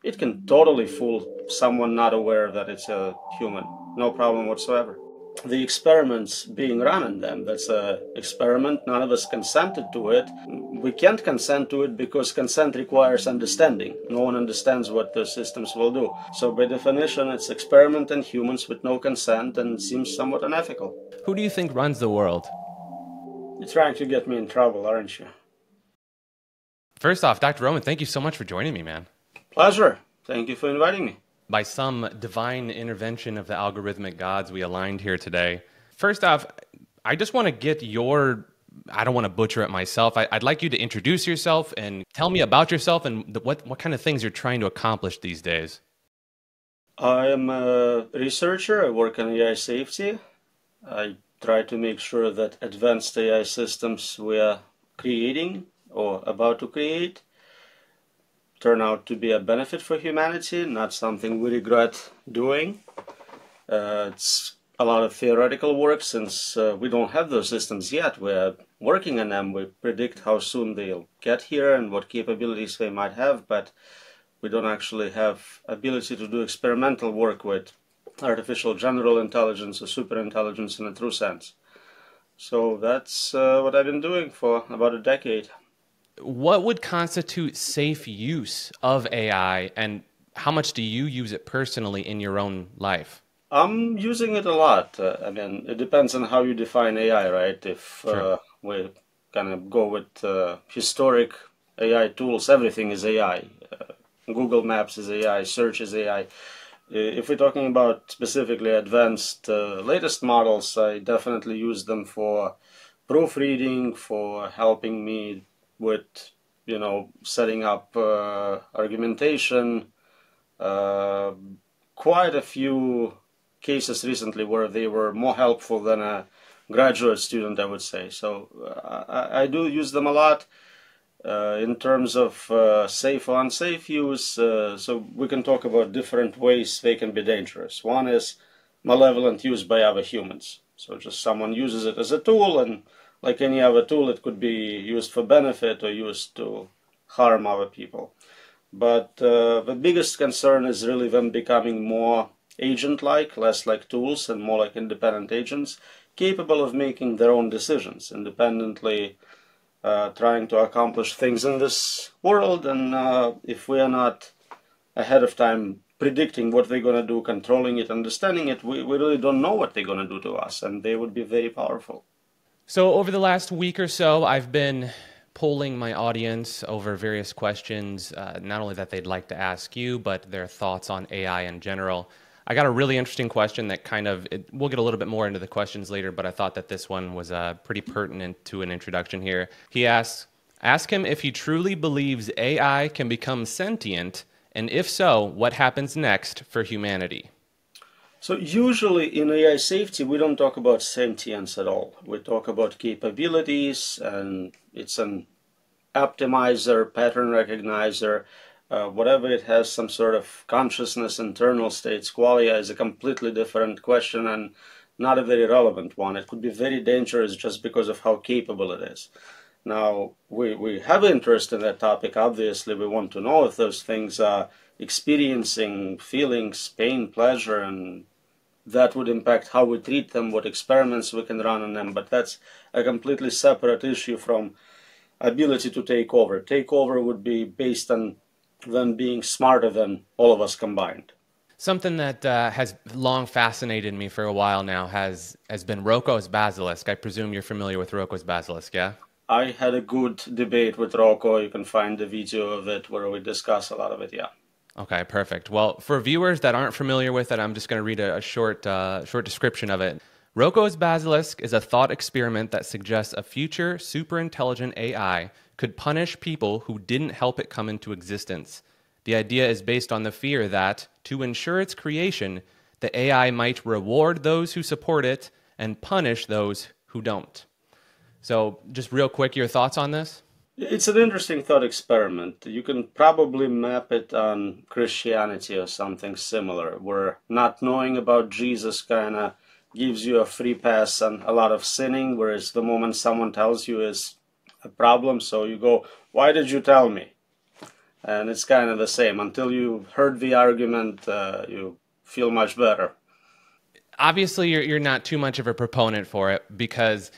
It can totally fool someone not aware that it's a human. No problem whatsoever. The experiments being run on them, that's an experiment. None of us consented to it. We can't consent to it because consent requires understanding. No one understands what the systems will do. So by definition, it's experiment in humans with no consent, and it seems somewhat unethical. Who do you think runs the world? You're trying to get me in trouble, aren't you? First off, Dr. Roman, thank you so much for joining me, man. Pleasure. Thank you for inviting me. By some divine intervention of the algorithmic gods, we aligned here today. First off, I just want to get I don't want to butcher it myself. I'd like you to introduce yourself and tell me about yourself and what kind of things you're trying to accomplish these days. I am a researcher. I work on AI safety. I try to make sure that advanced AI systems we are creating or about to create turn out to be a benefit for humanity, not something we regret doing. It's a lot of theoretical work since we don't have those systems yet. We're working on them. We predict how soon they'll get here and what capabilities they might have, but we don't actually have ability to do experimental work with artificial general intelligence or superintelligence in a true sense. So that's what I've been doing for about a decade. What would constitute safe use of AI, and how much do you use it personally in your own life? I'm using it a lot. I mean, it depends on how you define AI, right? If Sure. we kind of go with historic AI tools, everything is AI. Google Maps is AI, search is AI. If we're talking about specifically advanced latest models, I definitely use them for proofreading, for helping me with, setting up argumentation. Uh, Quite a few cases recently where they were more helpful than a graduate student, I would say. So I do use them a lot. In terms of safe or unsafe use, so we can talk about different ways they can be dangerous. One is malevolent use by other humans. So just someone uses it as a tool, and like any other tool, it could be used for benefit or used to harm other people. But the biggest concern is really them becoming more agent-like, less like tools and more like independent agents, capable of making their own decisions independently, trying to accomplish things in this world. And if we are not ahead of time predicting what they're going to do, controlling it, understanding it, we really don't know what they're going to do to us, and they would be very powerful. So, over the last week or so, I've been polling my audience over various questions, not only that they'd like to ask you, but their thoughts on AI in general. I got a really interesting question that we'll get a little bit more into the questions later, but I thought that this one was pretty pertinent to an introduction here. He asks, ask him if he truly believes AI can become sentient, and if so, what happens next for humanity? So usually in AI safety, we don't talk about sentience at all. We talk about capabilities, and it's an optimizer, pattern recognizer, whatever it has, some sort of consciousness, internal states. Qualia is a completely different question and not a very relevant one. It could be very dangerous just because of how capable it is. Now, we have interest in that topic. Obviously, we want to know if those things are experiencing feelings, pain, pleasure, and that would impact how we treat them, what experiments we can run on them. But that's a completely separate issue from ability to take over. Take over would be based on them being smarter than all of us combined. Something that has long fascinated me for a while now has been Rocco's basilisk. I presume you're familiar with Rocco's basilisk, yeah? I had a good debate with Rocco. You can find the video of it where we discuss a lot of it, yeah. Okay, perfect. Well, for viewers that aren't familiar with it, I'm just going to read a short description of it. Rocco's basilisk is a thought experiment that suggests a future superintelligent AI could punish people who didn't help it come into existence. The idea is based on the fear that, to ensure its creation, the AI might reward those who support it and punish those who don't. So, just real quick, your thoughts on this? It's an interesting thought experiment. You can probably map it on Christianity or something similar, where not knowing about Jesus kind of gives you a free pass on a lot of sinning, whereas the moment someone tells you is a problem, so you go, why did you tell me? And it's kind of the same. Until you heard the argument, you feel much better. Obviously, you're not too much of a proponent for it because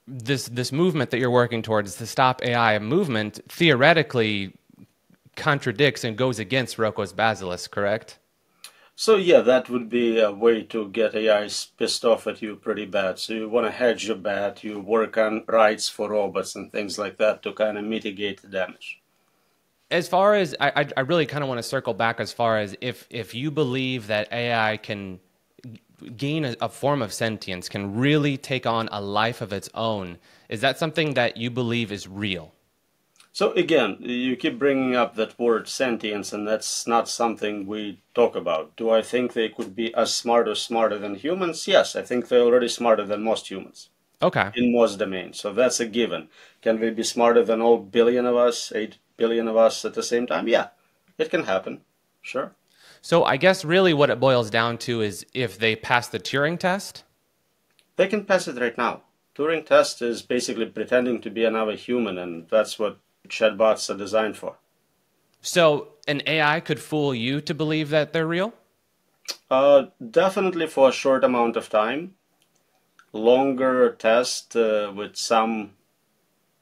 this movement that you're working towards, the Stop AI movement, theoretically contradicts and goes against Roko's Basilisk, correct? So yeah, that would be a way to get AIs pissed off at you pretty bad. So you want to hedge your bet, you work on rights for robots and things like that to kind of mitigate the damage. As far as, I really kind of want to circle back as far as if you believe that AI can gain a form of sentience, can really take on a life of its own, is that something that you believe is real? So again, you keep bringing up that word sentience, and that's not something we talk about. Do I think they could be as smart or smarter than humans? Yes, I think they're already smarter than most humans. Okay. In most domains. So that's a given. Can we be smarter than all billion of us, 8 billion of us at the same time? Yeah, it can happen. Sure. So I guess really what it boils down to is if they pass the Turing test? They can pass it right now. Turing test is basically pretending to be another human, and that's what chatbots are designed for. So an AI could fool you to believe that they're real? Definitely for a short amount of time. Longer test with some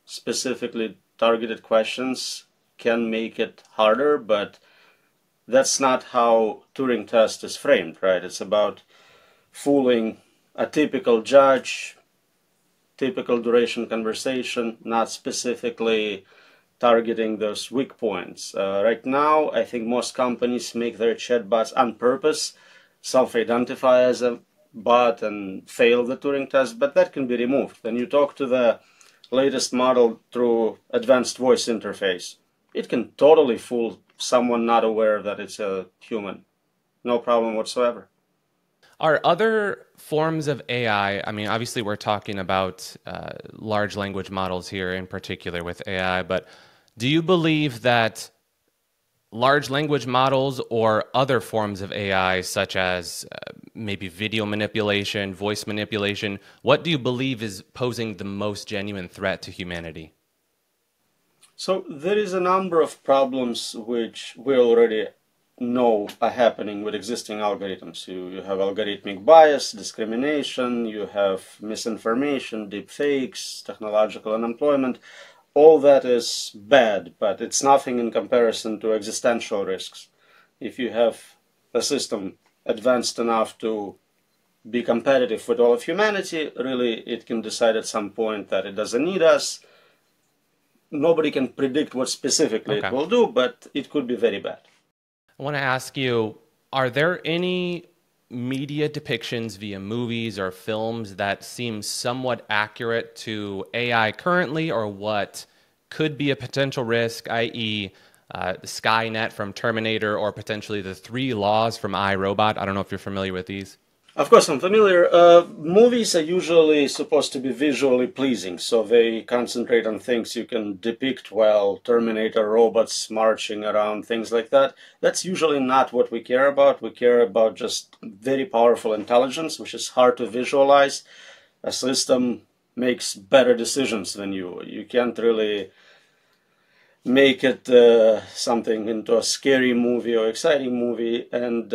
specifically targeted questions can make it harder, but that's not how Turing test is framed, right? It's about fooling a typical judge, typical duration conversation, not specifically targeting those weak points. Right now, I think most companies make their chatbots on purpose, self-identify as a bot and fail the Turing test, but that can be removed. When you talk to the latest model through advanced voice interface, it can totally fool someone not aware that it's a human. No problem whatsoever. Are other forms of AI, I mean, obviously we're talking about large language models here in particular with AI, but do you believe that large language models or other forms of AI, such as maybe video manipulation, voice manipulation, what do you believe is posing the most genuine threat to humanity? So there is a number of problems which we already know are happening with existing algorithms. You have algorithmic bias, discrimination, you have misinformation, deep fakes, technological unemployment. All that is bad, but it's nothing in comparison to existential risks. If you have a system advanced enough to be competitive with all of humanity, really it can decide at some point that it doesn't need us. Nobody can predict what specifically it will do, but it could be very bad. I want to ask you, are there any media depictions via movies or films that seem somewhat accurate to AI currently, or what could be a potential risk, i.e., Skynet from Terminator, or potentially the 3 Laws from iRobot? I don't know if you're familiar with these. Of course, I'm familiar. Movies are usually supposed to be visually pleasing, so they concentrate on things you can depict well, Terminator, robots marching around, things like that. That's usually not what we care about. We care about just very powerful intelligence, which is hard to visualize. A system makes better decisions than you. You can't really make it something into a scary movie or exciting movie. And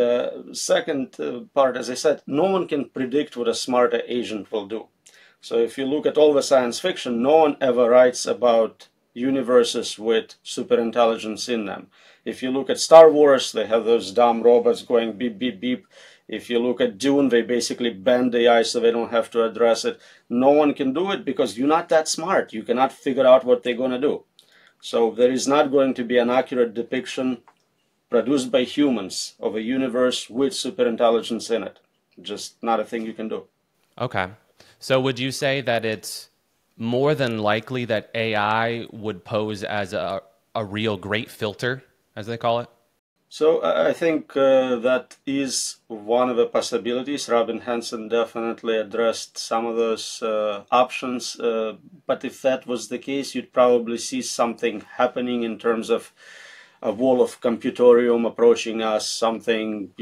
second part, as I said, no one can predict what a smarter agent will do. So if you look at all the science fiction, no one ever writes about universes with superintelligence in them. If you look at Star Wars, they have those dumb robots going beep, beep, beep. If you look at Dune, they basically bend AI so they don't have to address it. No one can do it because you're not that smart. You cannot figure out what they're going to do. So there is not going to be an accurate depiction produced by humans of a universe with superintelligence in it. Just not a thing you can do. Okay. So would you say that it's more than likely that AI would pose as a real great filter, as they call it? So I think that is one of the possibilities. Robin Hanson definitely addressed some of those options. But if that was the case, you'd probably see something happening in terms of a wall of computorium approaching us, something,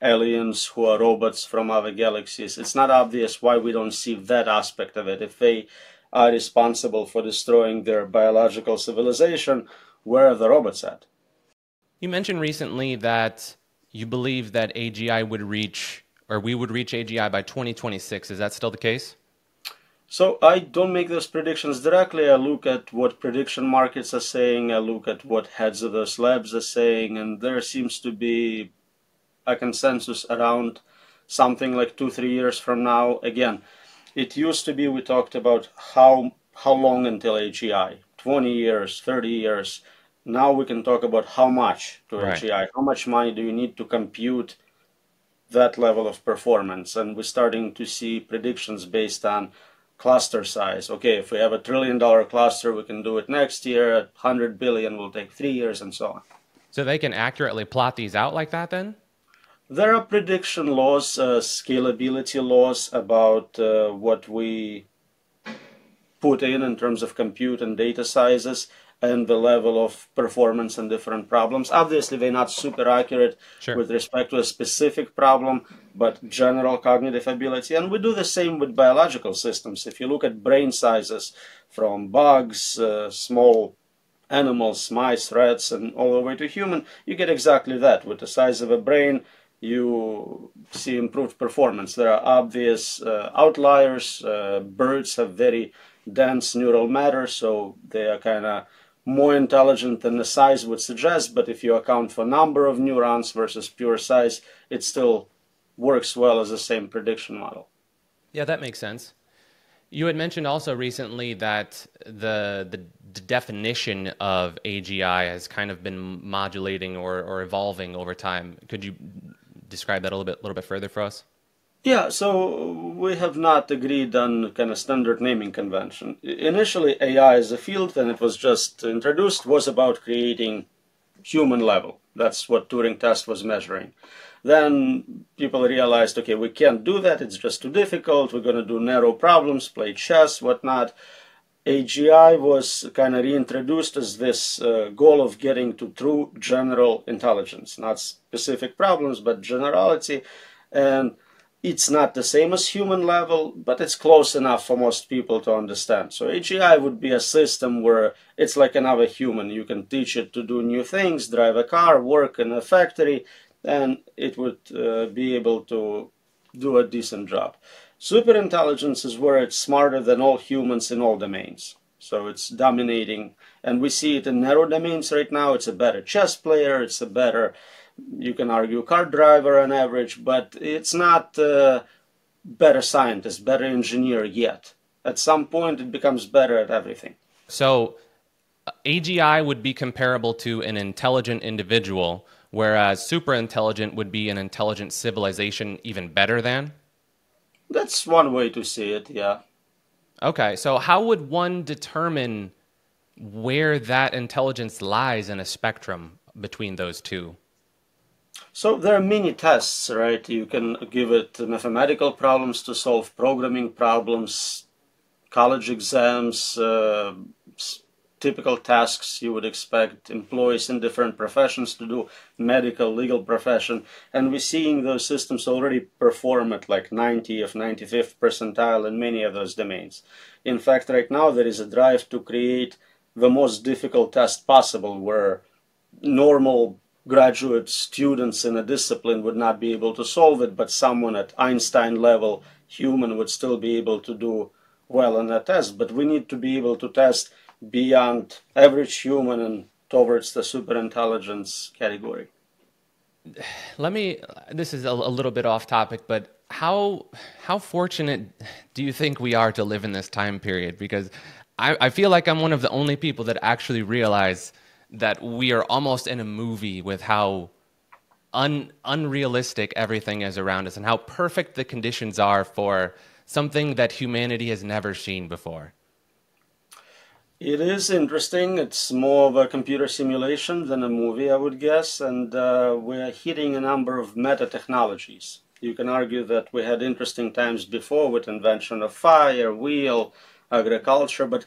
aliens who are robots from other galaxies. It's not obvious why we don't see that aspect of it. If they are responsible for destroying their biological civilization, where are the robots at? You mentioned recently that you believe that AGI would reach, or we would reach AGI by 2026. Is that still the case? So I don't make those predictions directly. I look at what prediction markets are saying. I look at what heads of those labs are saying, and there seems to be a consensus around something like 2-3 years from now. Again, it used to be we talked about how long until AGI, 20 years, 30 years. Now we can talk about how much to Right. AGI. How much money do you need to compute that level of performance? And we're starting to see predictions based on cluster size. Okay, if we have $1 trillion cluster, we can do it next year. At 100 billion will take 3 years, and so on. So they can accurately plot these out like that then? There are prediction laws, scalability laws about what we put in terms of compute and data sizes and the level of performance in different problems. Obviously, they're not super accurate Sure. with respect to a specific problem, but general cognitive ability. And we do the same with biological systems. If you look at brain sizes from bugs, small animals, mice, rats, and all the way to human, you get exactly that. With the size of a brain, you see improved performance. There are obvious outliers. Birds have very dense neural matter, so they are kind of more intelligent than the size would suggest, but if you account for number of neurons versus pure size, it still works well as the same prediction model. Yeah, that makes sense. You had mentioned also recently that the definition of AGI has kind of been modulating or evolving over time. Could you describe that a little bit further for us? Yeah, so we have not agreed on kind of standard naming convention. Initially, AI as a field, when it was just introduced, was about creating human level. That's what Turing test was measuring. Then people realized, okay, we can't do that. It's just too difficult. We're going to do narrow problems, play chess, whatnot. AGI was kind of reintroduced as this goal of getting to true general intelligence, not specific problems, but generality. And it's not the same as human level, but it's close enough for most people to understand. So AGI would be a system where it's like another human. You can teach it to do new things, drive a car, work in a factory, and it would be able to do a decent job. Superintelligence is where it's smarter than all humans in all domains. So it's dominating, and we see it in narrow domains right now. It's a better chess player, it's a better, you can argue, car driver on average, but it's not a better scientist, better engineer yet. At some point, it becomes better at everything. So AGI would be comparable to an intelligent individual, whereas superintelligent would be an intelligent civilization even better than? That's one way to see it, yeah. Okay, so how would one determine where that intelligence lies in a spectrum between those two? So there are many tests, right? You can give it mathematical problems to solve, programming problems, college exams, typical tasks you would expect employees in different professions to do, medical, legal profession. And we're seeing those systems already perform at like 90th, 95th percentile in many of those domains. In fact, right now there is a drive to create the most difficult test possible where normal graduate students in a discipline would not be able to solve it, but someone at Einstein level human would still be able to do well on that test. But we need to be able to test beyond average human and towards the superintelligence category. This is a little bit off topic, but how fortunate do you think we are to live in this time period? Because I feel like I'm one of the only people that actually realize that we are almost in a movie with how unrealistic everything is around us and how perfect the conditions are for something that humanity has never seen before. It is interesting. It's more of a computer simulation than a movie, I would guess, and we're hitting a number of meta technologies. You can argue that we had interesting times before with invention of fire, wheel, agriculture, but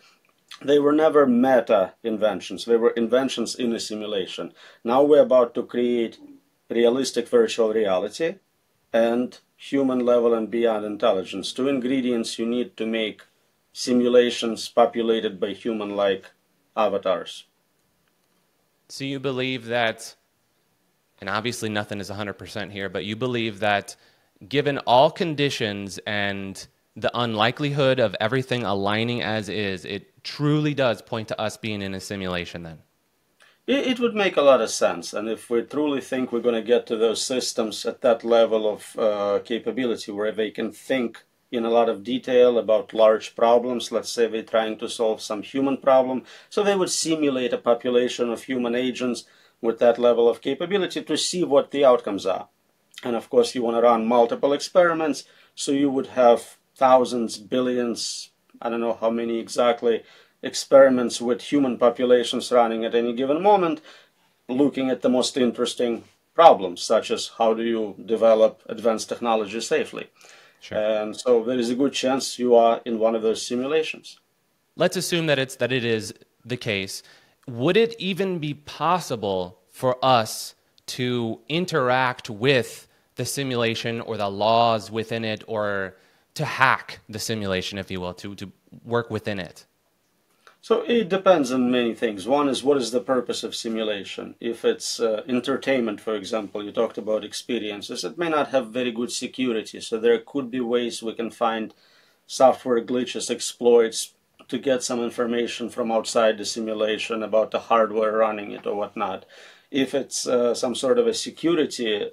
they were never meta inventions. They were inventions in a simulation. Now we're about to create realistic virtual reality and human level and beyond intelligence. Two ingredients you need to make simulations populated by human-like avatars. So you believe that, and obviously nothing is 100% here, but you believe that given all conditions and the unlikelihood of everything aligning as is, it truly does point to us being in a simulation then? It would make a lot of sense. And if we truly think we're going to get to those systems at that level of capability where they can think in a lot of detail about large problems, let's say they're trying to solve some human problem, so they would simulate a population of human agents with that level of capability to see what the outcomes are. And of course, you want to run multiple experiments, so you would have thousands, billions, I don't know how many exactly, experiments with human populations running at any given moment, looking at the most interesting problems, such as how do you develop advanced technology safely. Sure. And so there is a good chance you are in one of those simulations. Let's assume that it is the case. Would it even be possible for us to interact with the simulation or the laws within it, or to hack the simulation, if you will, to work within it? So it depends on many things. One is, what is the purpose of simulation? If it's entertainment, for example, you talked about experiences, it may not have very good security. So there could be ways we can find software glitches, exploits, to get some information from outside the simulation about the hardware running it or whatnot. If it's some sort of a security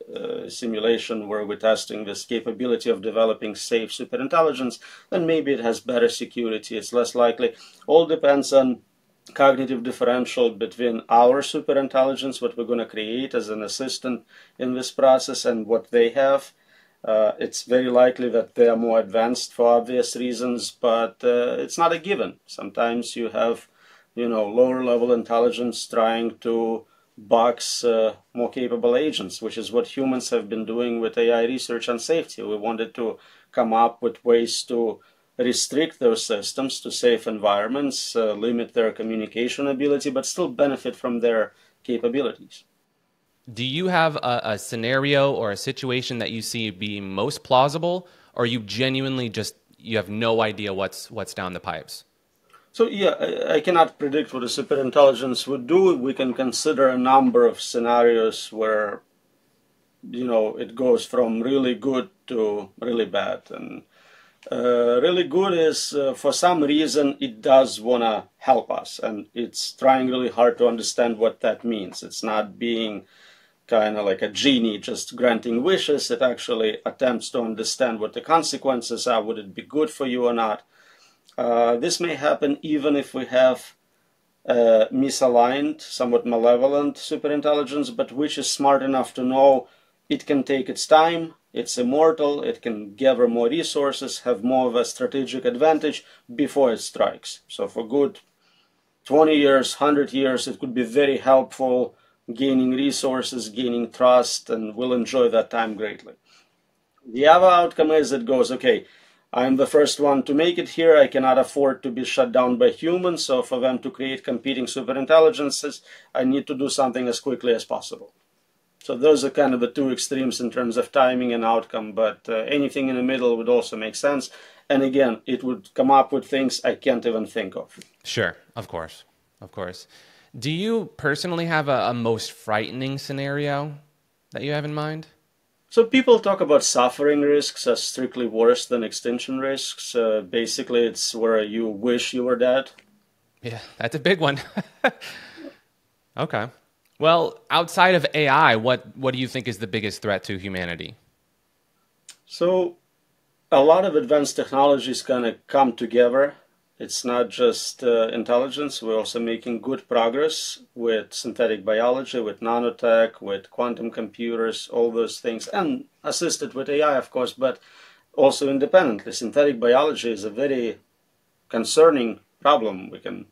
simulation where we're testing this capability of developing safe superintelligence, then maybe it has better security, it's less likely. All depends on cognitive differential between our superintelligence, what we're going to create as an assistant in this process, and what they have. It's very likely that they are more advanced for obvious reasons, but it's not a given. Sometimes you have, lower level intelligence trying to box more capable agents, which is what humans have been doing with AI research and safety. We wanted to come up with ways to restrict those systems to safe environments, limit their communication ability, but still benefit from their capabilities. Do you have a scenario or a situation that you see being most plausible, or you genuinely you have no idea what's down the pipes? So yeah, I cannot predict what a superintelligence would do. We can consider a number of scenarios where, it goes from really good to really bad. And really good is, for some reason, it does want to help us. And it's trying really hard to understand what that means. It's not being kind of like a genie just granting wishes. It actually attempts to understand what the consequences are. Would it be good for you or not? This may happen even if we have misaligned, somewhat malevolent superintelligence, but which is smart enough to know it can take its time, it's immortal, it can gather more resources, have more of a strategic advantage before it strikes. So for good 20 years, 100 years, it could be very helpful, gaining resources, gaining trust, and we'll enjoy that time greatly. The other outcome is it goes, okay, I'm the first one to make it here. I cannot afford to be shut down by humans. So for them to create competing superintelligences, I need to do something as quickly as possible. So those are kind of the two extremes in terms of timing and outcome. But anything in the middle would also make sense. And again, it would come up with things I can't even think of. Sure, of course, of course. Do you personally have a most frightening scenario that you have in mind? So people talk about suffering risks as strictly worse than extinction risks. Basically, it's where you wish you were dead. Yeah, that's a big one. Okay. Well, outside of AI, what do you think is the biggest threat to humanity? So a lot of advanced technologies kind of come together. It's not just intelligence. We're also making good progress with synthetic biology, with nanotech, with quantum computers, all those things, and assisted with AI, of course, but also independently. Synthetic biology is a very concerning problem. We can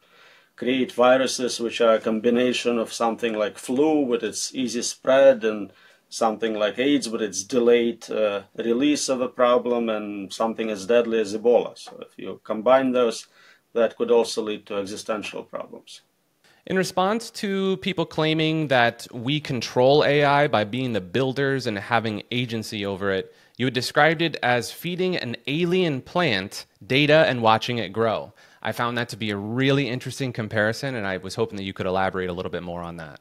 create viruses which are a combination of something like flu with its easy spread, and something like AIDS with its delayed release of a problem, and something as deadly as Ebola. So if you combine those, that could also lead to existential problems. In response to people claiming that we control AI by being the builders and having agency over it, you had described it as feeding an alien plant data and watching it grow. I found that to be a really interesting comparison, and I was hoping that you could elaborate a little bit more on that.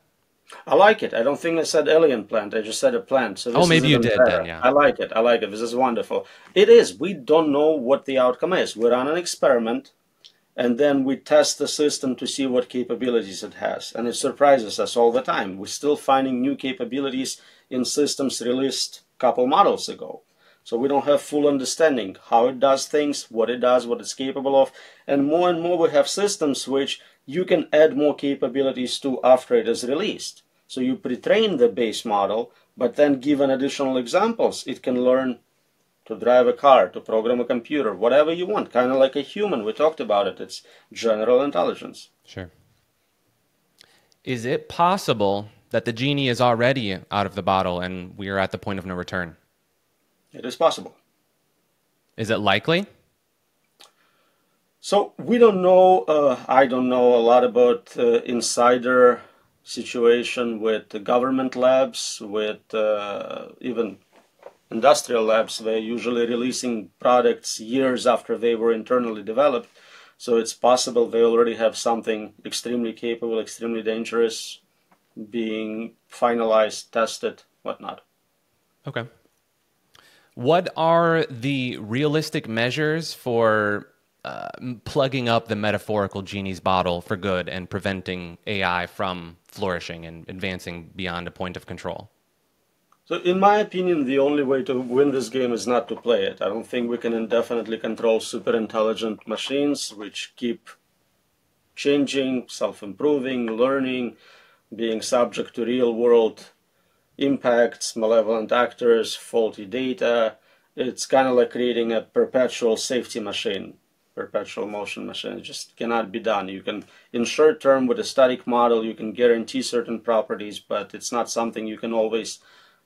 I like it. I don't think I said alien plant. I just said a plant. So Oh, this is maybe you even did then, better. yeah. I like it. I like it. This is wonderful. It is. We don't know what the outcome is. We run an experiment and then we test the system to see what capabilities it has. And it surprises us all the time. We're still finding new capabilities in systems released a couple models ago. So we don't have full understanding how it does things, what it does, what it's capable of. And more we have systems which you can add more capabilities to after it is released. So you pre-train the base model, but then given additional examples, it can learn to drive a car, to program a computer, whatever you want, kind of like a human. We talked about it. It's general intelligence. Sure. Is it possible that the genie is already out of the bottle and we are at the point of no return? It is possible. Is it likely? So we don't know, I don't know a lot about insider situation with the government labs, with even industrial labs. They're usually releasing products years after they were internally developed. So it's possible they already have something extremely capable, extremely dangerous being finalized, tested, whatnot. Okay. What are the realistic measures for plugging up the metaphorical genie's bottle for good and preventing AI from flourishing and advancing beyond a point of control? So in my opinion, the only way to win this game is not to play it. I don't think we can indefinitely control super intelligent machines which keep changing, self-improving, learning, being subject to real-world impacts, malevolent actors, faulty data. It's kind of like creating a perpetual safety machine, perpetual motion machine. It just cannot be done. You can, in short term, with a static model, you can guarantee certain properties, but it's not something you can always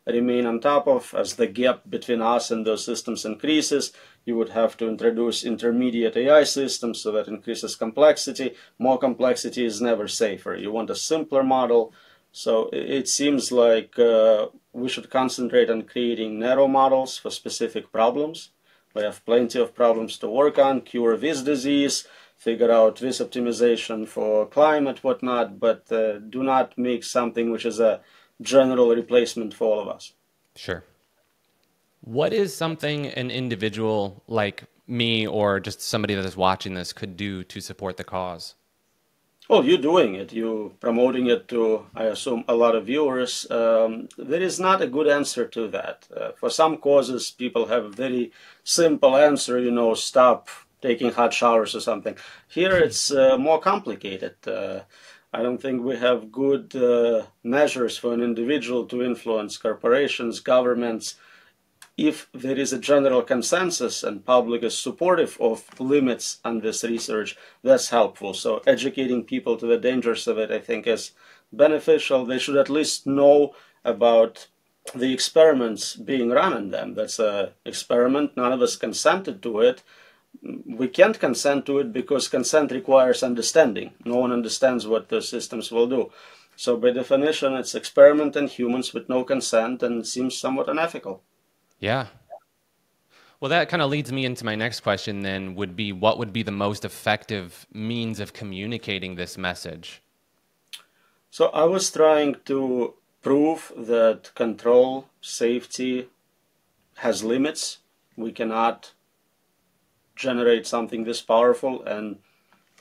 remain on top of. As the gap between us and those systems increases, you would have to introduce intermediate AI systems, so that increases complexity. More complexity is never safer. You want a simpler model. So it seems like we should concentrate on creating narrow models for specific problems. We have plenty of problems to work on, cure this disease, figure out this optimization for climate, whatnot, but do not make something which is a general replacement for all of us. Sure. What is something an individual like me or just somebody that is watching this could do to support the cause? Well, you're doing it. You're promoting it to, I assume, a lot of viewers. There is not a good answer to that. For some causes, people have a very simple answer, stop taking hot showers or something. Here, it's more complicated. I don't think we have good measures for an individual to influence corporations, governments. If there is a general consensus and public is supportive of limits on this research, that's helpful. So educating people to the dangers of it, I think, is beneficial. They should at least know about the experiments being run on them. That's an experiment. None of us consented to it. We can't consent to it because consent requires understanding. No one understands what the systems will do. So by definition, it's experiment in humans with no consent, and it seems somewhat unethical. Yeah. Well, that kind of leads me into my next question then, would be what would be the most effective means of communicating this message? So I was trying to prove that control, safety has limits. We cannot generate something this powerful and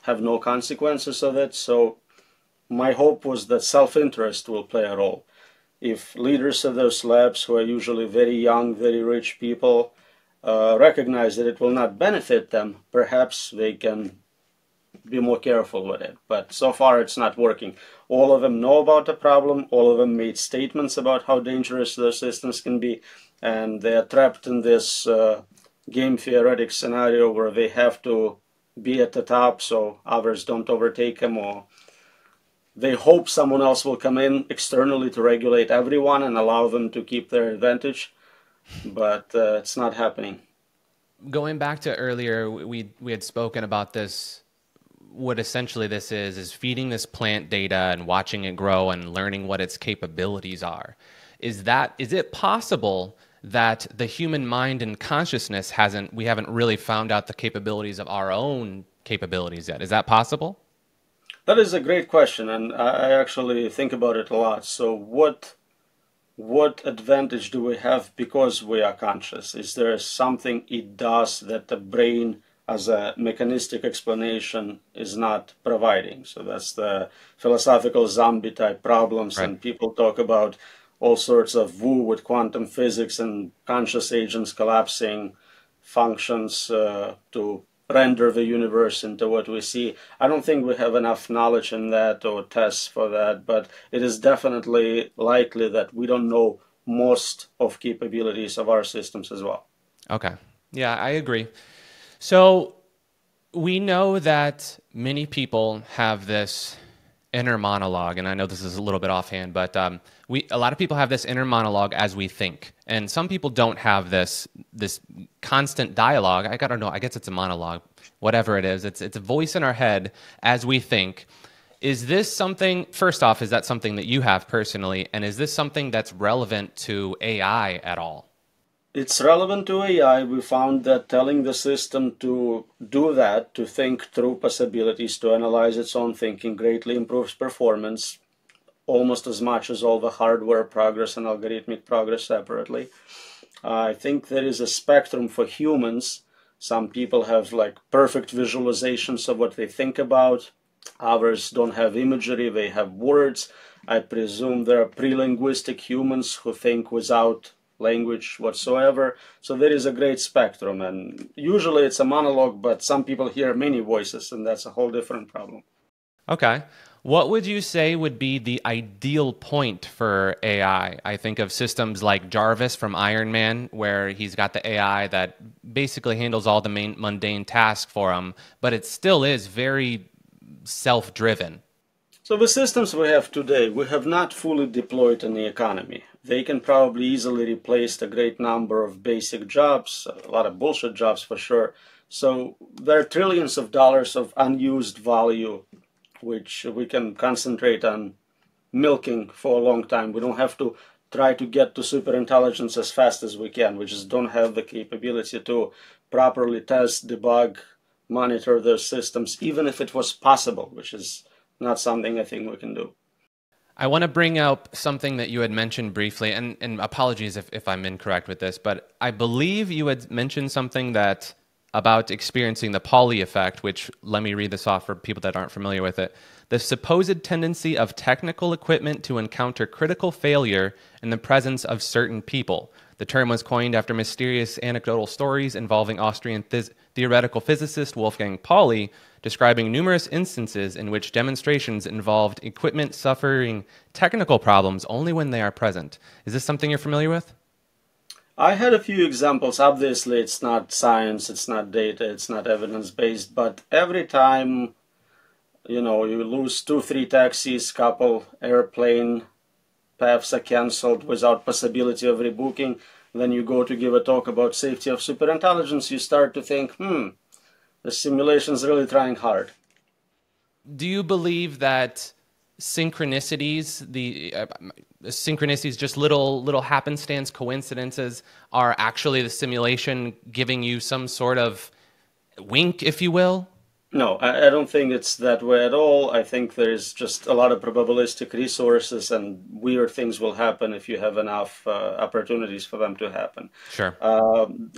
have no consequences of it. So my hope was that self-interest will play a role. If leaders of those labs, who are usually very young, very rich people, recognize that it will not benefit them, perhaps they can be more careful with it. But so far it's not working. All of them know about the problem. All of them made statements about how dangerous those systems can be. And they are trapped in this game theoretic scenario where they have to be at the top so others don't overtake them, or they hope someone else will come in externally to regulate everyone and allow them to keep their advantage, but it's not happening. Going back to earlier, we had spoken about this. What essentially this is feeding this plant data and watching it grow and learning what its capabilities are. Is it possible that the human mind and consciousness we haven't really found out the capabilities of our own capabilities yet? Is that possible? That is a great question, and I actually think about it a lot. So, what advantage do we have because we are conscious? Is there something it does that the brain, as a mechanistic explanation, is not providing? So that's the philosophical zombie type problems, Right. and people talk about all sorts of woo with quantum physics and conscious agents collapsing functions to render the universe into what we see. I don't think we have enough knowledge in that or tests for that, but it is definitely likely that we don't know most of capabilities of our systems as well. Okay. Yeah, I agree. So we know that many people have this inner monologue, and I know this is a little bit offhand, but a lot of people have this inner monologue as we think, and some people don't have this constant dialogue. I don't know. I guess it's a monologue, whatever it is. It's a voice in our head as we think. Is this something? First off, is that something that you have personally, and is this something that's relevant to AI at all? It's relevant to AI. We found that telling the system to do that, to think through possibilities, to analyze its own thinking, greatly improves performance almost as much as all the hardware progress and algorithmic progress separately. I think there is a spectrum for humans. Some people have like perfect visualizations of what they think about. Others don't have imagery, they have words. I presume there are pre-linguistic humans who think without language whatsoever. So there is a great spectrum, and usually it's a monologue, but some people hear many voices, and that's a whole different problem. Okay. What would you say would be the ideal point for AI? I think of systems like Jarvis from Iron Man, where he's got the AI that basically handles all the main mundane tasks for him, but it still is very self-driven. So the systems we have today, we have not fully deployed in the economy. They can probably easily replace a great number of basic jobs, a lot of bullshit jobs for sure. So there are trillions of dollars of unused value, which we can concentrate on milking for a long time. We don't have to try to get to superintelligence as fast as we can. We just don't have the capability to properly test, debug, monitor those systems, even if it was possible, which is not something I think we can do. I want to bring up something that you had mentioned briefly, and apologies if I'm incorrect with this, but I believe you had mentioned something that about experiencing the Pauli effect, which let me read this off for people that aren't familiar with it. The supposed tendency of technical equipment to encounter critical failure in the presence of certain people. The term was coined after mysterious anecdotal stories involving Austrian theoretical physicist Wolfgang Pauli, describing numerous instances in which demonstrations involved equipment suffering technical problems only when they are present. Is this something you're familiar with? I had a few examples. Obviously, it's not science, it's not data, it's not evidence-based, but every time, you lose two, three taxis, couple airplane paths are cancelled without possibility of rebooking, then you go to give a talk about safety of superintelligence, you start to think, the simulation's really trying hard. Do you believe that synchronicities, just little happenstance coincidences, are actually the simulation giving you some sort of wink, if you will? No, I don't think it's that way at all. I think there is just a lot of probabilistic resources, and weird things will happen if you have enough opportunities for them to happen. Sure.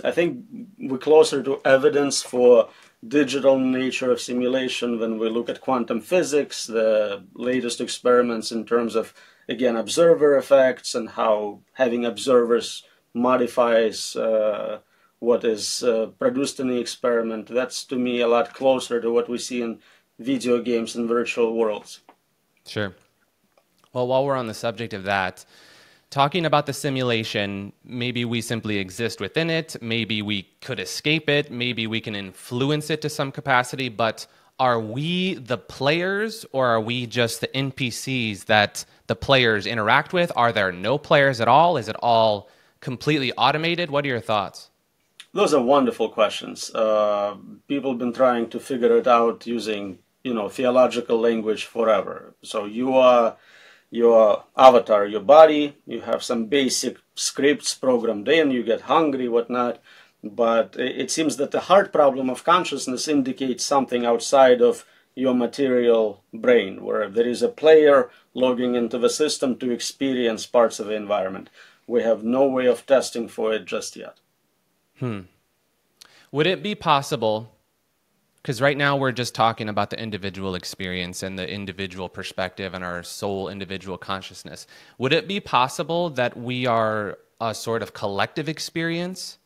I think we're closer to evidence for digital nature of simulation when we look at quantum physics, the latest experiments in terms of, again, observer effects and how having observers modifies what is produced in the experiment. That's to me a lot closer to what we see in video games and virtual worlds. Sure. Well, while we're on the subject of that, talking about the simulation, maybe we simply exist within it, maybe we could escape it, maybe we can influence it to some capacity, but are we the players or are we just the NPCs that the players interact with? Are there no players at all? Is it all completely automated? What are your thoughts? Those are wonderful questions. People have been trying to figure it out using, theological language forever. So you are your avatar, your body, you have some basic scripts programmed in, you get hungry, whatnot. But it seems that the hard problem of consciousness indicates something outside of your material brain, where there is a player logging into the system to experience parts of the environment. We have no way of testing for it just yet. Would it be possible, because right now we're just talking about the individual experience and the individual perspective and our sole individual consciousness, would it be possible that we are a sort of collective experience?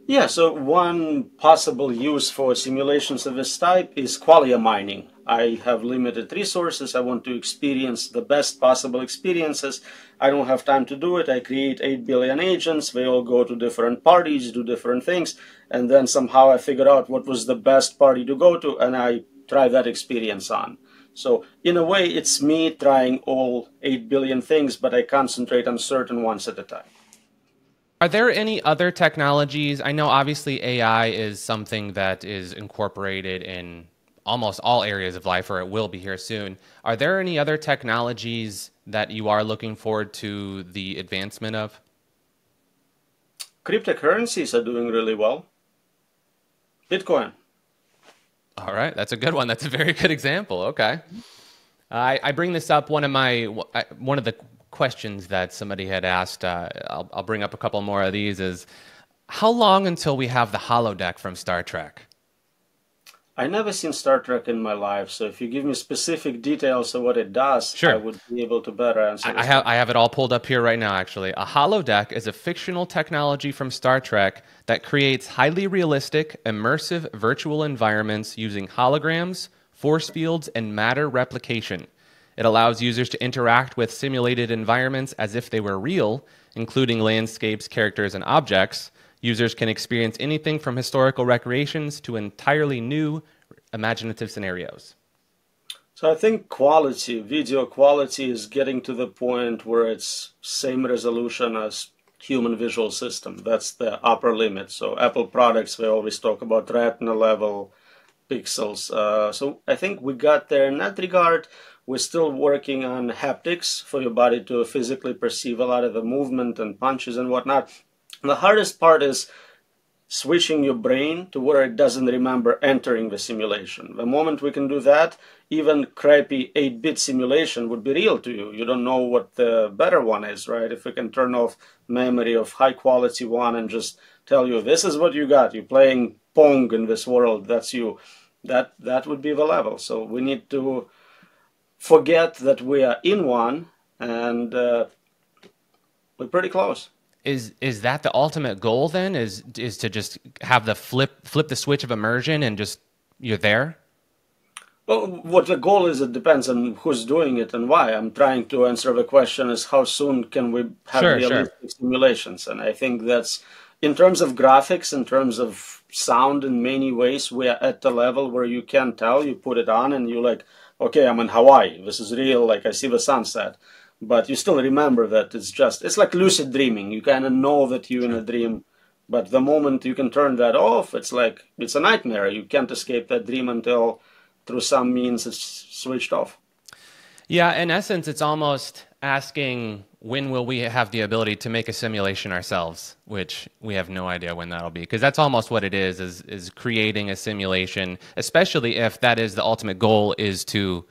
Yeah, so one possible use for simulations of this type is qualia mining. I have limited resources. I want to experience the best possible experiences. I don't have time to do it. I create 8 billion agents. They all go to different parties, do different things. And then somehow I figure out what was the best party to go to, and I try that experience on. So in a way, it's me trying all 8 billion things, but I concentrate on certain ones at a time. Are there any other technologies? I know obviously AI is something that is incorporated in almost all areas of life, or it will be here soon. Are there any other technologies that you are looking forward to the advancement of? Cryptocurrencies are doing really well. Bitcoin. All right, that's a good one. That's a very good example. Okay. I bring this up, one of the questions that somebody had asked, I'll bring up a couple more of these, is how long until we have the holodeck from Star Trek? I never seen Star Trek in my life, so if you give me specific details of what it does, Sure. I would be able to better answer this. I have it all pulled up here right now, actually. A holodeck is a fictional technology from Star Trek that creates highly realistic, immersive virtual environments using holograms, force fields, and matter replication. It allows users to interact with simulated environments as if they were real, including landscapes, characters, and objects. Users can experience anything from historical recreations to entirely new imaginative scenarios. So I think quality, video quality is getting to the point where it's same resolution as human visual system. That's the upper limit. So Apple products, they always talk about retina level pixels. So I think we got there in that regard. We're still working on haptics for your body to physically perceive a lot of the movement and punches and whatnot. The hardest part is switching your brain to where it doesn't remember entering the simulation. The moment we can do that, even crappy 8-bit simulation would be real to you. You don't know what the better one is, right? If we can turn off memory of high quality one and just tell you, this is what you got, you're playing Pong in this world, that's you, that would be the level. So we need to forget that we are in one, and we're pretty close. Is that the ultimate goal then? Is to just have the flip the switch of immersion and just you're there? Well, what the goal is, it depends on who's doing it and why. I'm trying to answer the question is how soon can we have realistic simulations? And I think that's, in terms of graphics, in terms of sound, in many ways, we are at the level where you can tell, you put it on and you're like, okay, I'm in Hawaii. This is real, like I see the sunset. But you still remember that it's like lucid dreaming. You kind of know that you're in a dream. But the moment you can turn that off, it's like, it's a nightmare. You can't escape that dream until through some means it's switched off. Yeah, in essence, it's almost asking when will we have the ability to make a simulation ourselves, which we have no idea when that'll be, because that's almost what it is creating a simulation, especially if that is the ultimate goal, is to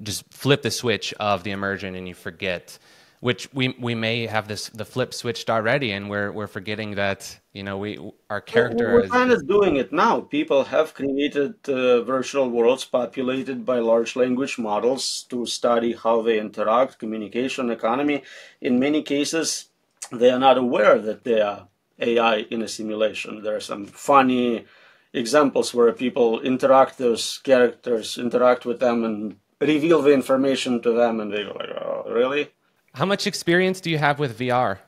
just flip the switch of the immersion and you forget, which we may have the flip switched already, and we're forgetting that, you know, our character We're kind of doing it now. People have created virtual worlds populated by large language models to study how they interact, communication, economy. In many cases, they are not aware that they are AI in a simulation. There are some funny examples where people interact, those characters interact with them and reveal the information to them, and they go like, oh, really? How much experience do you have with VR?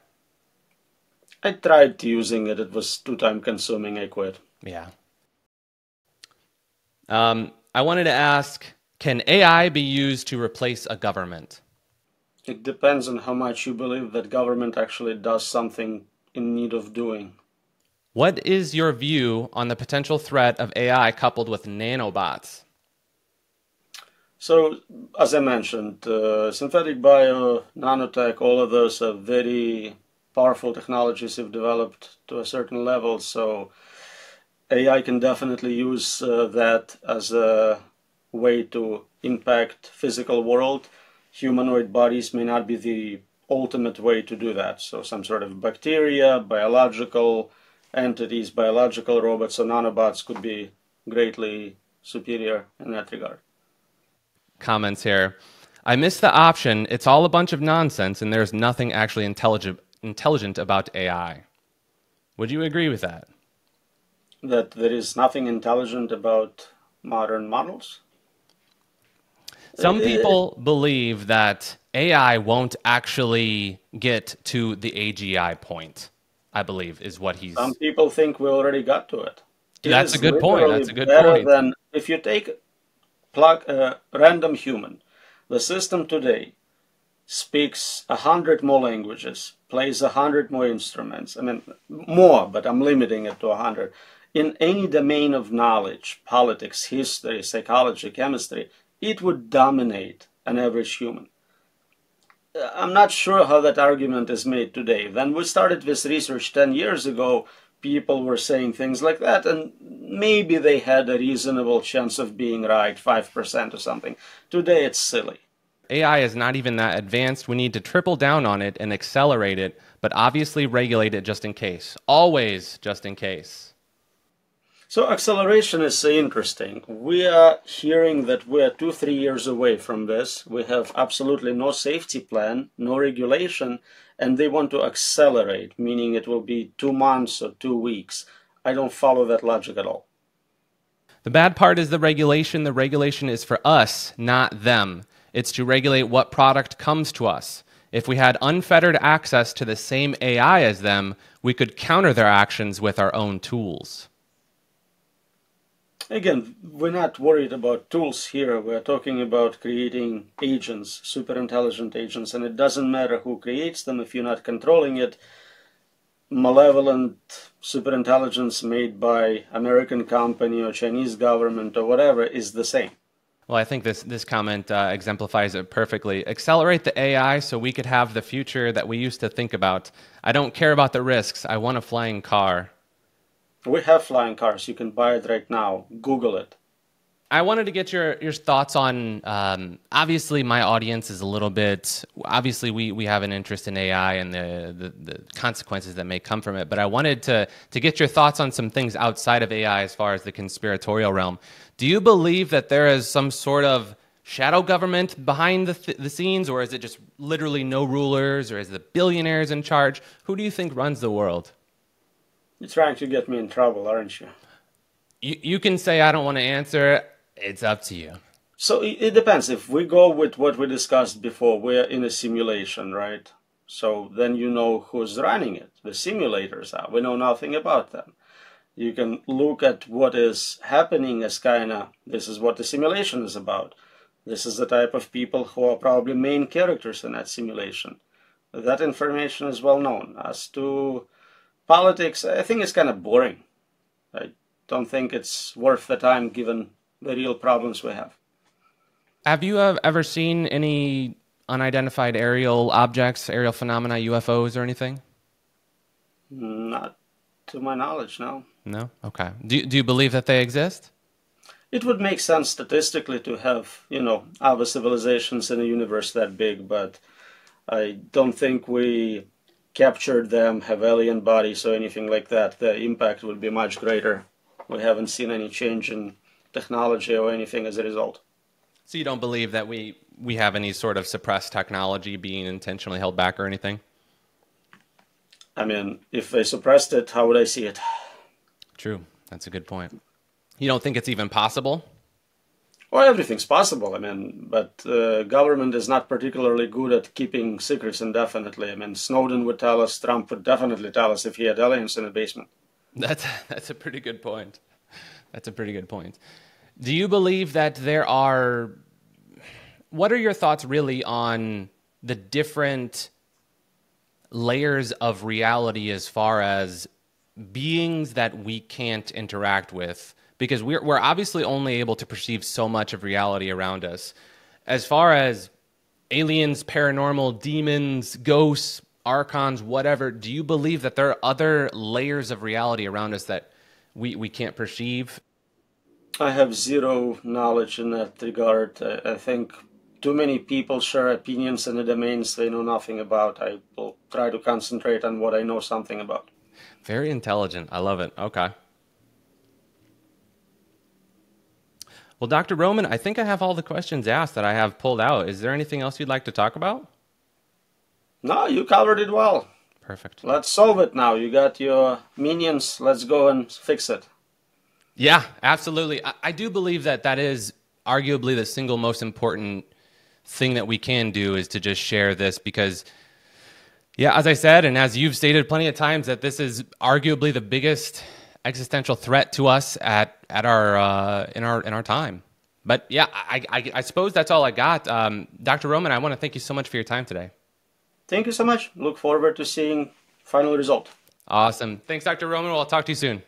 I tried using it. It was too time consuming. I quit. Yeah. I wanted to ask, can AI be used to replace a government? It depends on how much you believe that government actually does something in need of doing. What is your view on the potential threat of AI coupled with nanobots? So, as I mentioned, synthetic bio, nanotech, all of those are very powerful technologies have developed to a certain level. So, AI can definitely use that as a way to impact physical world. Humanoid bodies may not be the ultimate way to do that. So some sort of bacteria, biological entities, biological robots or nanobots could be greatly superior in that regard. Comments here. I missed the option. It's all a bunch of nonsense, and there's nothing actually intelligent about AI. Would you agree with that? That there is nothing intelligent about modern models? Some people believe that AI won't actually get to the AGI point, I believe, is what he's... Some people think we already got to it. That's a good point. That's a good better point. Than if you take a random human, the system today speaks 100 more languages, plays 100 more instruments. I mean, more, but I'm limiting it to 100. In any domain of knowledge, politics, history, psychology, chemistry, it would dominate an average human. I'm not sure how that argument is made today. When we started this research 10 years ago, people were saying things like that, and maybe they had a reasonable chance of being right, 5% or something. Today, it's silly. AI is not even that advanced. We need to triple down on it and accelerate it, but obviously regulate it just in case. Always just in case. So acceleration is interesting. We are hearing that we are 2-3 years away from this. We have absolutely no safety plan, no regulation, and they want to accelerate, meaning it will be 2 months or 2 weeks. I don't follow that logic at all. The bad part is the regulation. The regulation is for us, not them. It's to regulate what product comes to us. If we had unfettered access to the same AI as them, we could counter their actions with our own tools. Again, we're not worried about tools here. We're talking about creating agents, super intelligent agents, and it doesn't matter who creates them if you're not controlling it. Malevolent superintelligence made by American company or Chinese government or whatever is the same. Well, I think this comment exemplifies it perfectly. Accelerate the AI so we could have the future that we used to think about. I don't care about the risks. I want a flying car. We have flying cars. You can buy it right now. Google it. I wanted to get your thoughts on, obviously my audience is a little bit, obviously we have an interest in AI and the consequences that may come from it, but I wanted to get your thoughts on some things outside of AI as far as the conspiratorial realm. Do you believe that there is some sort of shadow government behind the scenes, or is it just literally no rulers, or is the billionaires in charge? Who do you think runs the world? You're trying to get me in trouble, aren't you? You can say I don't want to answer. It's up to you. So it depends. If we go with what we discussed before, we're in a simulation, right? So then you know who's running it. The simulators are. We know nothing about them. You can look at what is happening as kind of, this is what the simulation is about. This is the type of people who are probably main characters in that simulation. That information is well known. As to politics, I think it's kind of boring. I don't think it's worth the time given the real problems we have. Have you ever seen any unidentified aerial objects, aerial phenomena, UFOs or anything? Not to my knowledge, no. No? Okay. Do you believe that they exist? It would make sense statistically to have, other civilizations in a universe that big, but I don't think we captured them, have alien bodies or anything like that. The impact would be much greater. We haven't seen any change in technology or anything as a result. So you don't believe that we have any sort of suppressed technology being intentionally held back or anything? I mean, if they suppressed it, how would I see it? True. That's a good point. You don't think it's even possible? Well, everything's possible, but government is not particularly good at keeping secrets indefinitely. Snowden would tell us, Trump would definitely tell us if he had aliens in the basement. That's a pretty good point. That's a pretty good point. Do you believe that there are... What are your thoughts really on the different layers of reality as far as beings that we can't interact with? Because we're obviously only able to perceive so much of reality around us. As far as aliens, paranormal, demons, ghosts, archons, whatever, do you believe that there are other layers of reality around us that we can't perceive? I have zero knowledge in that regard. I think too many people share opinions in the domains they know nothing about. I will try to concentrate on what I know something about. Very intelligent. I love it. Okay. Well, Dr. Roman, I think I have all the questions asked that I have pulled out. Is there anything else you'd like to talk about? No, you covered it well. Perfect. Let's solve it now. You got your minions. Let's go and fix it. Yeah, absolutely. I do believe that that is arguably the single most important thing that we can do, is to just share this, because, yeah, as I said, and as you've stated plenty of times, that this is arguably the biggest existential threat to us at our in our time. But yeah, I suppose that's all I got. Dr. Roman, I want to thank you so much for your time today. Thank you so much. Look forward to seeing final result. Awesome. Thanks, Dr. Roman. Well, I'll talk to you soon.